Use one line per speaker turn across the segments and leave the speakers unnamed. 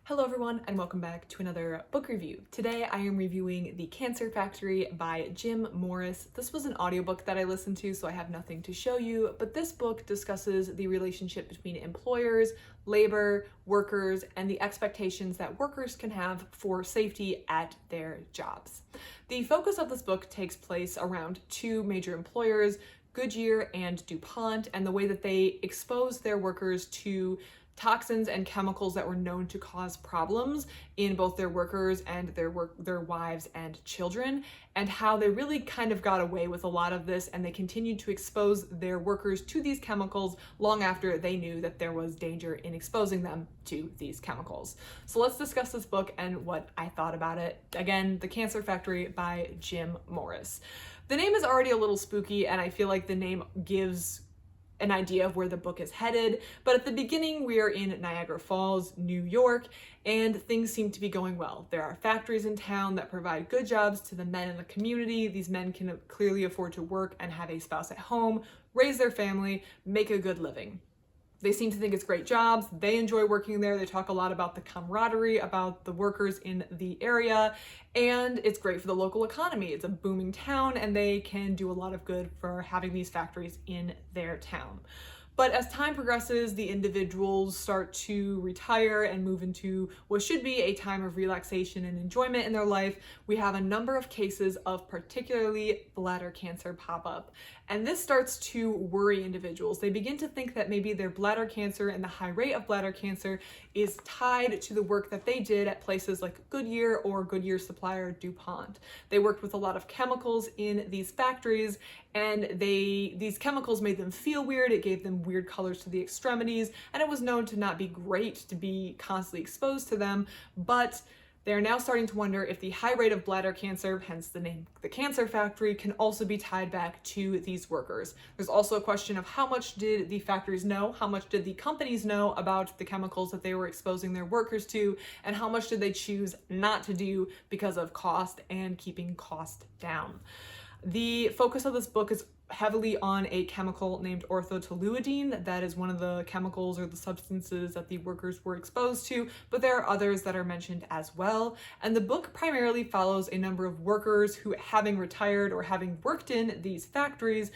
Hello everyone and welcome back to another book review. Today I am reviewing The Cancer Factory by Jim Morris. This was an audiobook that I listened to, so I have nothing to show you, but this book discusses the relationship between employers, labor, workers, and the expectations that workers can have for safety at their jobs. The focus of this book takes place around two major employers, Goodyear and DuPont, and the way that they expose their workers to toxins and chemicals that were known to cause problems in both their workers and their wives and children, and how they really kind of got away with a lot of this, and they continued to expose their workers to these chemicals long after they knew that there was danger in exposing them to these chemicals. So let's discuss this book and what I thought about it. Again, The Cancer Factory by Jim Morris. The name is already a little spooky, and I feel like the name gives an idea of where the book is headed, but at the beginning we are in Niagara Falls, New York, and things seem to be going well. There are factories in town that provide good jobs to the men in the community. These men can clearly afford to work and have a spouse at home, raise their family, make a good living. They seem to think it's great jobs. They enjoy working there. They talk a lot about the camaraderie, about the workers in the area, and it's great for the local economy. It's a booming town, and they can do a lot of good for having these factories in their town. But as time progresses, the individuals start to retire and move into what should be a time of relaxation and enjoyment in their life. We have a number of cases of particularly bladder cancer pop up. And this starts to worry individuals. They begin to think that maybe their bladder cancer and the high rate of bladder cancer is tied to the work that they did at places like Goodyear or Goodyear supplier DuPont. They worked with a lot of chemicals in these factories, and these chemicals made them feel weird. It gave them weird colors to the extremities, and it was known to not be great to be constantly exposed to them, but they're now starting to wonder if the high rate of bladder cancer, hence the name The Cancer Factory, can also be tied back to these workers. There's also a question of how much did the factories know, how much did the companies know about the chemicals that they were exposing their workers to, and how much did they choose not to do because of cost and keeping cost down. The focus of this book is heavily on a chemical named orthotoluidine. That is one of the chemicals or the substances that the workers were exposed to, but there are others that are mentioned as well. And the book primarily follows a number of workers who, having retired or having worked in these factories,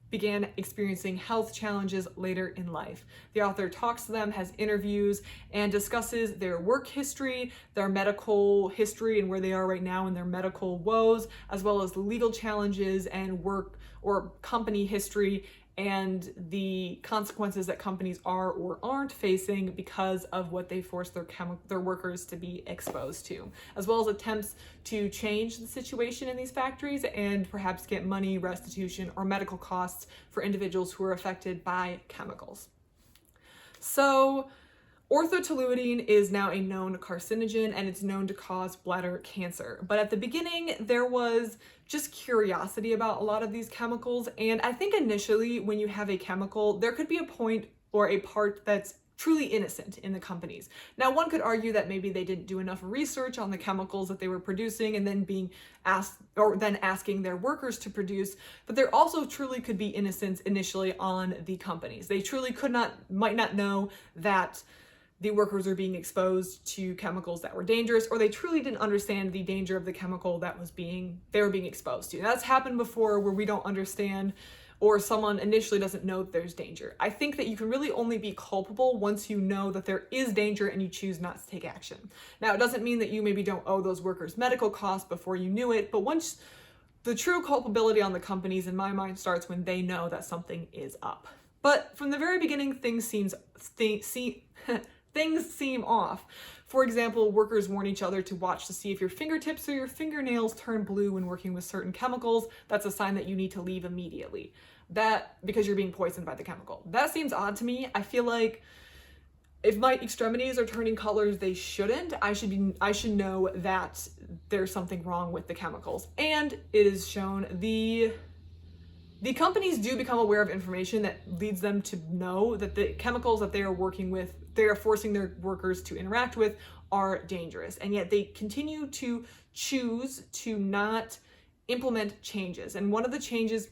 began experiencing health challenges later in life. The author talks to them, has interviews, and discusses their work history, their medical history and where they are right now in their medical woes, as well as legal challenges and work or company history and the consequences that companies are or aren't facing because of what they force their workers to be exposed to, as well as attempts to change the situation in these factories and perhaps get money, restitution, or medical costs for individuals who are affected by chemicals. So, orthotoluidine is now a known carcinogen, and it's known to cause bladder cancer. But at the beginning, there was just curiosity about a lot of these chemicals. And I think initially when you have a chemical, there could be a point or a part that's truly innocent in the companies. Now, one could argue that maybe they didn't do enough research on the chemicals that they were producing and then being asked or then asking their workers to produce, but there also truly could be innocence initially on the companies. They truly might not know that the workers are being exposed to chemicals that were dangerous, or they truly didn't understand the danger of the chemical that they were being exposed to. That's happened before, where we don't understand, or someone initially doesn't know that there's danger. I think that you can really only be culpable once you know that there is danger and you choose not to take action. Now, it doesn't mean that you maybe don't owe those workers medical costs before you knew it, but once the true culpability on the companies, in my mind, starts when they know that something is up. But from the very beginning, things seem off. For example, workers warn each other to watch to see if your fingertips or your fingernails turn blue when working with certain chemicals. That's a sign that you need to leave immediately. Because you're being poisoned by the chemical. That seems odd to me. I feel like if my extremities are turning colors they shouldn't, I should know that there's something wrong with the chemicals. And it is shown the companies do become aware of information that leads them to know that the chemicals that they are working with, they are forcing their workers to interact with, are dangerous. And yet they continue to choose to not implement changes. And one of the changes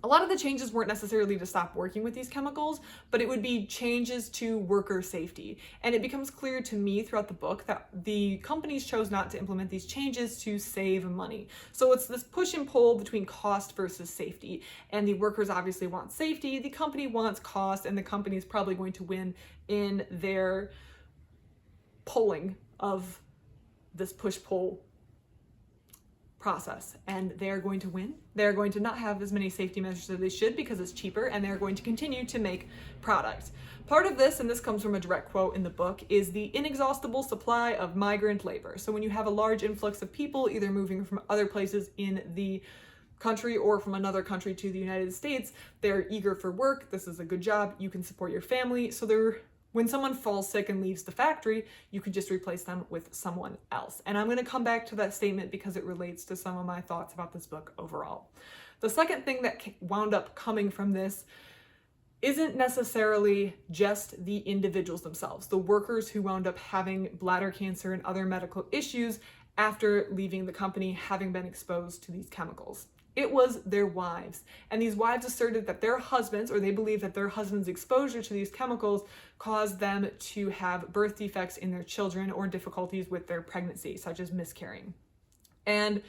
A lot of the changes weren't necessarily to stop working with these chemicals, but it would be changes to worker safety. And it becomes clear to me throughout the book that the companies chose not to implement these changes to save money. So it's this push and pull between cost versus safety. And the workers obviously want safety, the company wants cost, and the company is probably going to win in their pulling of this push-pull process, and they're going to win. They're going to not have as many safety measures as they should because it's cheaper, and they're going to continue to make products. Part of this, and this comes from a direct quote in the book, is the inexhaustible supply of migrant labor. So when you have a large influx of people either moving from other places in the country or from another country to the United States, they're eager for work. This is a good job. You can support your family. So when someone falls sick and leaves the factory, you could just replace them with someone else. And I'm going to come back to that statement because it relates to some of my thoughts about this book overall. The second thing that wound up coming from this isn't necessarily just the individuals themselves, the workers who wound up having bladder cancer and other medical issues after leaving the company, having been exposed to these chemicals. It was their wives. And these wives asserted that their husbands, or they believed that their husbands' exposure to these chemicals caused them to have birth defects in their children or difficulties with their pregnancy, such as miscarrying. And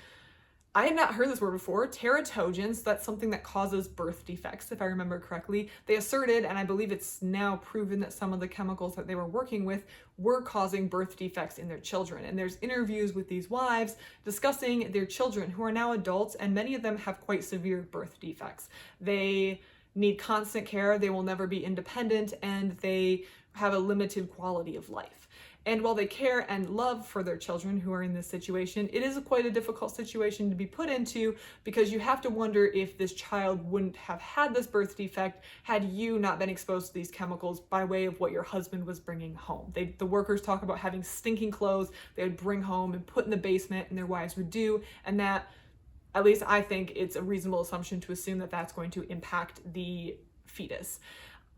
I had not heard this word before, teratogens. That's something that causes birth defects, if I remember correctly. They asserted, and I believe it's now proven, that some of the chemicals that they were working with were causing birth defects in their children. And there's interviews with these wives discussing their children who are now adults, and many of them have quite severe birth defects. They need constant care, they will never be independent, and they have a limited quality of life. And while they care and love for their children who are in this situation, it is quite a difficult situation to be put into, because you have to wonder if this child wouldn't have had this birth defect had you not been exposed to these chemicals by way of what your husband was bringing home. The workers talk about having stinking clothes they would bring home and put in the basement, and their wives would do, and that, at least I think it's a reasonable assumption to assume that that's going to impact the fetus,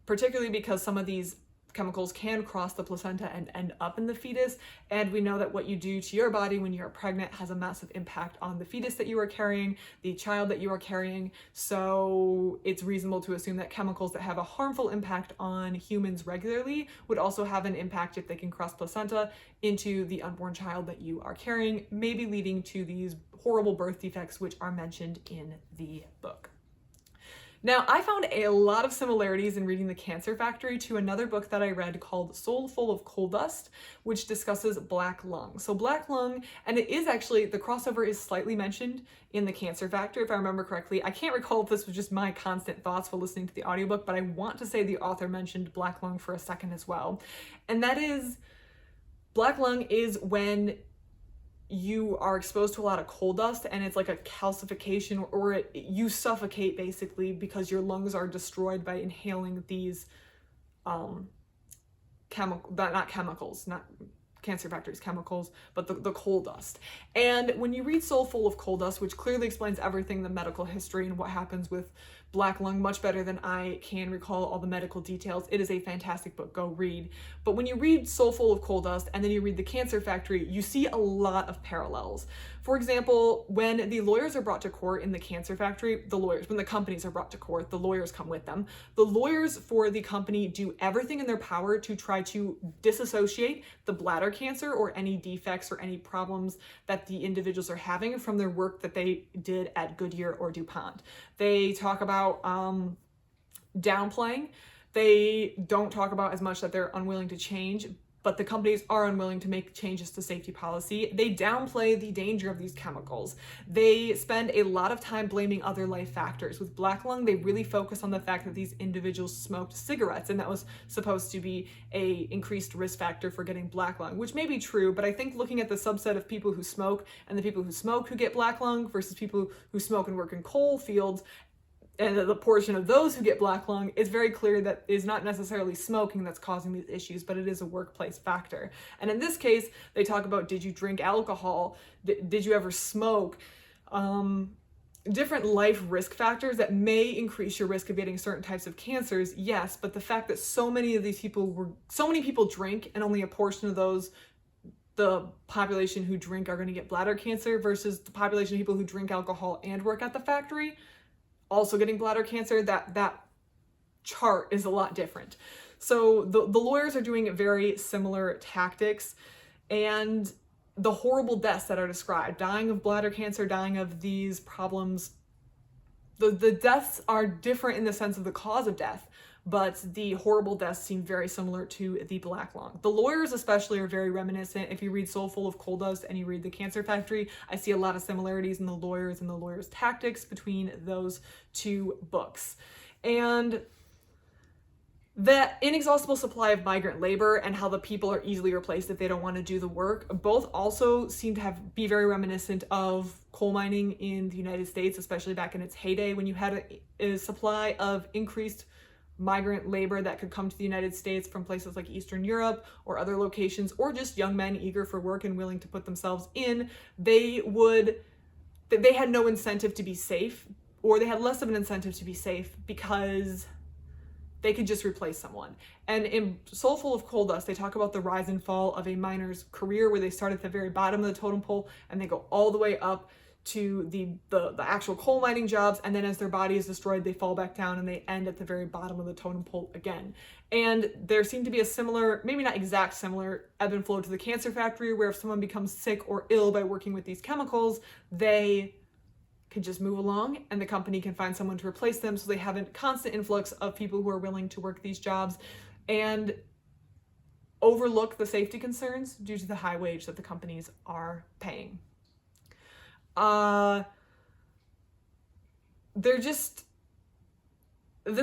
particularly because some of these chemicals can cross the placenta and end up in the fetus. And we know that what you do to your body when you're pregnant has a massive impact on the fetus that you are carrying, the child that you are carrying. So it's reasonable to assume that chemicals that have a harmful impact on humans regularly would also have an impact, if they can cross placenta, into the unborn child that you are carrying, maybe leading to these horrible birth defects, which are mentioned in the book. Now, I found a lot of similarities in reading The Cancer Factory to another book that I read called Soul Full of Coal Dust, which discusses black lung. So black lung, and it is actually, the crossover is slightly mentioned in The Cancer Factory, if I remember correctly. I can't recall if this was just my constant thoughts while listening to the audiobook, but I want to say the author mentioned black lung for a second as well. And that is, black lung is when you are exposed to a lot of coal dust, and it's like a calcification, or you suffocate basically because your lungs are destroyed by inhaling these Cancer Factory's chemicals, but the coal dust. And when you read Soul Full of Coal Dust, which clearly explains everything, the medical history and what happens with black lung, much better than I can recall all the medical details. It is a fantastic book, go read. But when you read Soul Full of Coal Dust and then you read The Cancer Factory, you see a lot of parallels. For example, when the lawyers are brought to court in The Cancer Factory, when the companies are brought to court, the lawyers come with them. The lawyers for the company do everything in their power to try to disassociate the bladder cancer or any defects or any problems that the individuals are having from their work that they did at Goodyear or DuPont. They talk about downplaying. They don't talk about as much that they're unwilling to change, but the companies are unwilling to make changes to safety policy. They downplay the danger of these chemicals. They spend a lot of time blaming other life factors. With black lung, they really focus on the fact that these individuals smoked cigarettes, and that was supposed to be a increased risk factor for getting black lung, which may be true, but I think looking at the subset of people who smoke and the people who smoke who get black lung versus people who smoke and work in coal fields, and the portion of those who get black lung, is very clear that it is not necessarily smoking that's causing these issues, but it is a workplace factor. And in this case, they talk about, did you drink alcohol? Did you ever smoke? Different life risk factors that may increase your risk of getting certain types of cancers, yes, but the fact that so many people drink, and only a portion of those, the population who drink, are going to get bladder cancer versus the population of people who drink alcohol and work at the factory, also getting bladder cancer, that chart is a lot different. So the lawyers are doing very similar tactics, and the horrible deaths that are described, dying of bladder cancer, dying of these problems, the deaths are different in the sense of the cause of death, but the horrible deaths seem very similar to the black lung. The lawyers especially are very reminiscent. If you read Soul Full of Coal Dust and you read The Cancer Factory, I see a lot of similarities in the lawyers and the lawyers' tactics between those two books. And the inexhaustible supply of migrant labor and how the people are easily replaced if they don't want to do the work, both also seem to be very reminiscent of coal mining in the United States, especially back in its heyday, when you had a supply of increased migrant labor that could come to the United States from places like Eastern Europe or other locations, or just young men eager for work and willing to put themselves in. They had no incentive to be safe, or they had less of an incentive to be safe because they could just replace someone. And in Soul Full of Coal Dust, they talk about the rise and fall of a miner's career, where they start at the very bottom of the totem pole and they go all the way up to the actual coal mining jobs, and then as their body is destroyed, they fall back down and they end at the very bottom of the totem pole again. And there seemed to be a similar, maybe not exact similar, ebb and flow to The Cancer Factory, where if someone becomes sick or ill by working with these chemicals, they can just move along and the company can find someone to replace them, so they have a constant influx of people who are willing to work these jobs and overlook the safety concerns due to the high wage that the companies are paying. This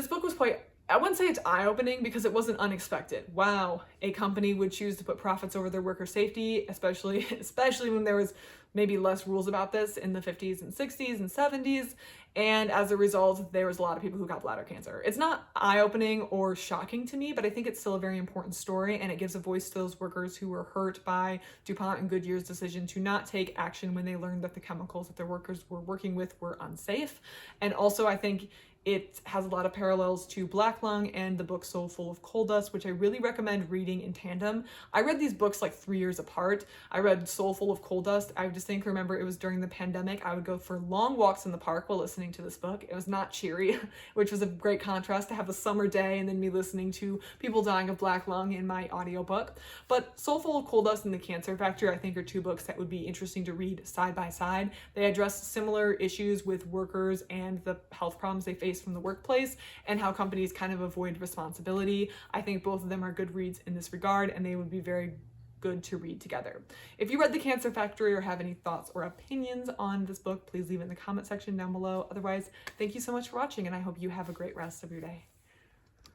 book was quite, I wouldn't say it's eye-opening because it wasn't unexpected. Wow, a company would choose to put profits over their worker safety, especially when there was maybe less rules about this in the 50s and 60s and 70s. And as a result, there was a lot of people who got bladder cancer. It's not eye-opening or shocking to me, but I think it's still a very important story, and it gives a voice to those workers who were hurt by DuPont and Goodyear's decision to not take action when they learned that the chemicals that their workers were working with were unsafe. And also, I think it has a lot of parallels to Black Lung and the book Soul Full of Coal Dust, which I really recommend reading in tandem. I read these books like 3 years apart. I read Soul Full of Coal Dust. I distinctly remember it was during the pandemic. I would go for long walks in the park while listening to this book. It was not cheery, which was a great contrast to have a summer day and then me listening to people dying of black lung in my audiobook. But Soul Full of Coal Dust and The Cancer Factory, I think, are two books that would be interesting to read side by side. They address similar issues with workers and the health problems they face from the workplace and how companies kind of avoid responsibility. I think both of them are good reads in this regard, and they would be very good to read together. If you read The Cancer Factory or have any thoughts or opinions on this book, please leave it in the comment section down below. Otherwise, thank you so much for watching, and I hope you have a great rest of your day.